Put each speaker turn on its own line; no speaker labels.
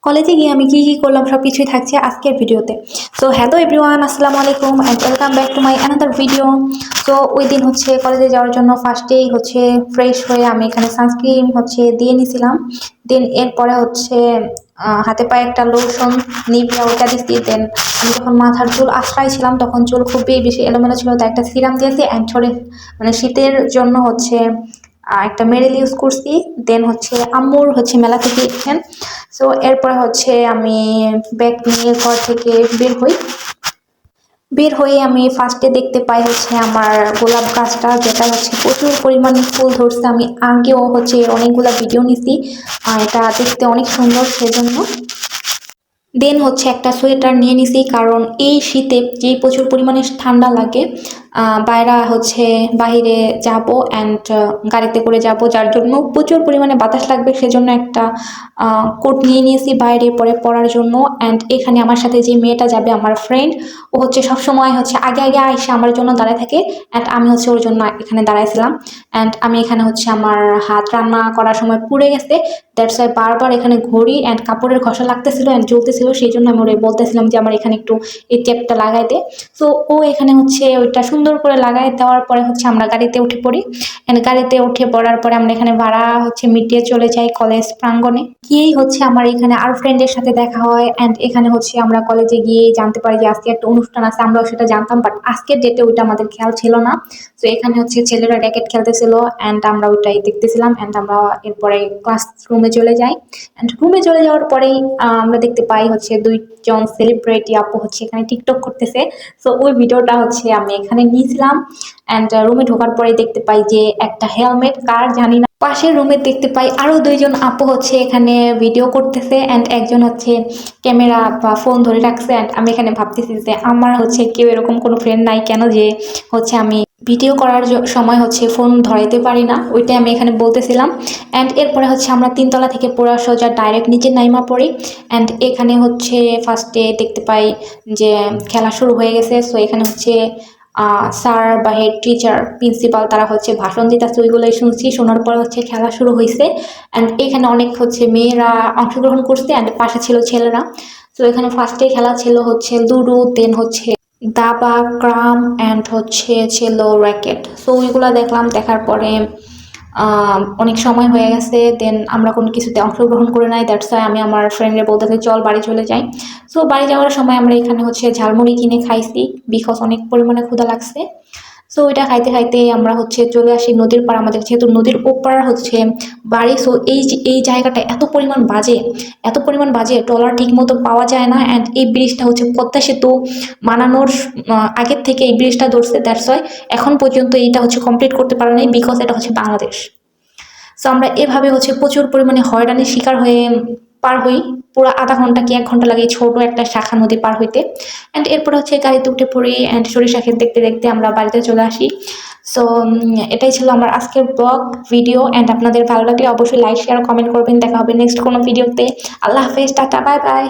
কলেজে গিয়ে আমি কি করলাম সব কিছুই থাকছে আজকের ভিডিওতে। সো হ্যালো এভরিওয়ান, আসসালামু আলাইকুম and welcome back to my another video. So ওই দিন কলেজে যাওয়ার জন্য ফার্স্টেই ফ্রেশ হয়ে আমি এখানে সানস্ক্রিন দিয়ে নিয়েছিলাম। দেন এরপরে হাতে পায়ে একটা লোশন নিভিয়া ওটা দিচ্ছি। দেন আমি যখন মাথার চুল আশ্রাইছিলাম তখন চুল খুবই বেশি এলোমেলো ছিল, তাই একটা সিরাম দিয়েছি অ্যান্ড শীতের জন্য একটা মেরিল ইউজ করছি। দেন আম্মুর মেলা থেকে এসেছেন। সো এরপরে আমি ব্যাগ নিয়ে ঘর থেকে বের হয়ে আমি ফার্স্টে দেখতে পাই আমার গোলাপ গাছটা, যেটা প্রচুর পরিমাণে ফুল ধরছে। আমি আগেও অনেকগুলা ভিডিও নিছি, এটা দেখতে অনেক সুন্দর, সেজন্য দেন একটা সোয়েটার নিয়ে নিছি, কারণ এই শীতে যেই প্রচুর পরিমাণে ঠান্ডা লাগে। বাইরে যাব অ্যান্ড গাড়িতে করে যাব, যার জন্য প্রচুর পরিমাণে বাতাস লাগবে, সেজন্য একটা কোট নিয়ে নিয়েছি বাইরে পরে পরার জন্য। অ্যান্ড এখানে আমার সাথে যে মেয়েটা যাবে, আমার ফ্রেন্ড, ও সবসময় আগে আগে আইসা আমার জন্য দাঁড়ায় থাকে। অ্যান্ড আমি ওর জন্য এখানে দাঁড়াইছিলাম। অ্যান্ড আমি এখানে আমার হাত রান্না করার সময় পুড়ে গেছে, দ্যাটস ওয়াই বারবার এখানে ঘড়ি অ্যান্ড কাপড়ের ঘষা লাগতেছিল অ্যান্ড জ্বলতেছিল, সেই জন্য আমি ওরে বলতেছিলাম যে আমার এখানে একটু এই টেপটা লাগাই দে। সো ও এখানে ওইটা সুন্দর করে লাগাই দেওয়ার পরে আমরা গাড়িতে উঠে পড়ি। অ্যান্ড গাড়িতে উঠে পড়ার পরে আমরা এখানে ভাড়া মিটিয়ে চলে যাই কলেজ প্রাঙ্গণে। গিয়েই আমার এখানে আর ফ্রেন্ডের সাথে দেখা হয়। অ্যান্ড এখানে আমরা কলেজে গিয়ে জানতে পারি যে আজকে একটা অনুষ্ঠান আছে। আমরাও সেটা জানতাম, বাট আজকের ডেটে ওইটা আমাদের খেয়াল ছিল না। তো এখানে ছেলেরা র্যাকেট খেলতেছিল অ্যান্ড আমরা ওইটাই দেখতেছিলাম। অ্যান্ড আমরা এরপরে ক্লাস রুমে চলে যাই। অ্যান্ড রুমে চলে যাওয়ার পরেই আমরা দেখতে পাই দুইজন সেলিব্রিটি আপু এখানে টিকটক করতেছে। সো ওই ভিডিওটা আমি এখানে নিয়েছিলাম। অ্যান্ড রুমে ঢোকার পরে দেখতে পাই যে একটা হেলমেট কার জানি না, পাশের রুমে দেখতে পাই আরো দুইজন আপু এখানে ভিডিও করতেছে। অ্যান্ড একজন ক্যামেরা বা ফোন ধরে রাখছে। অ্যান্ড আমি এখানে ভাবতেছি যে আমার কেউ এরকম কোনো ফ্রেন্ড নাই কেন, যে আমি ভিডিও করার সময় ফোন ধরাইতে পারি না, ওইটাই আমি এখানে বলতেছিলাম। অ্যান্ড এরপরে আমরা 3 তলা থেকে পুরো সোজা ডাইরেক্ট নিচে নাইমা পড়ি। অ্যান্ড এখানে ফার্স্টে দেখতে পাই যে খেলা শুরু হয়ে গেছে। সো এখানে স্যার বা হেড টিচার, প্রিন্সিপাল, তারা ভাষণ দিতেছে, ওইগুলোই শুনছি। শোনার পর খেলা শুরু হয়েছে। অ্যান্ড এখানে অনেক মেয়েরা অংশগ্রহণ করছে অ্যান্ড পাশে ছিল ছেলেরা। তো এখানে ফার্স্টে খেলা ছিল লুডো, দেন দাবা, ক্রাম অ্যান্ড ছিল র্যাকেট। সো ওইগুলা দেখলাম, দেখার পরে অনেক সময় হয়ে গেছে। দেন আমরা কোনো কিছুতে অংশগ্রহণ করে নাই, দ্যাটস ওয়াই আমি আমার ফ্রেন্ডে বলতেছি চল বাড়ি চলে যাই। সো বাড়ি যাওয়ার সময় আমরা এখানে ঝালমুড়ি কিনে খাইছি, বিকজ অনেক পরিমাণে ক্ষুধা লাগছে। সো ওইটা খাইতে খাইতে আমরা চলে আসি নদীর পাড়। আমাদের যেহেতু নদীর ওপার বাড়ি, সো এই জায়গাটা এত পরিমাণ বাজে, ট্রলার ঠিক মতো পাওয়া যায় না। অ্যান্ড এই ব্রিজটা পদ্মা সেতু বানানোর আগের থেকে এই ব্রিজটা ধরছে, দ্যাটস ওয়াই এখন পর্যন্ত এইটা কমপ্লিট করতে পারে নাই, বিকজ এটা বাংলাদেশ। সো আমরা এভাবে প্রচুর পরিমাণে হয়রানির শিকার হয়ে পার হই। পুরো আধা ঘন্টা কি 1 ঘন্টা লাগে ছোট একটা শাখা নদী পার হইতে। অ্যান্ড এরপরে গাড়িতে উঠে পড়ি অ্যান্ড সরিষা ক্ষেত দেখতে দেখতে আমরা বাড়িতে চলে আসি। সো এটাই ছিল আমার আজকের ব্লগ ভিডিও। অ্যান্ড আপনাদের ভালো লাগলে অবশ্যই লাইক, শেয়ার, কমেন্ট করবেন। দেখা হবে নেক্সট কোনো ভিডিওতে। আল্লাহ হাফেজ, টাটা, বাই বাই।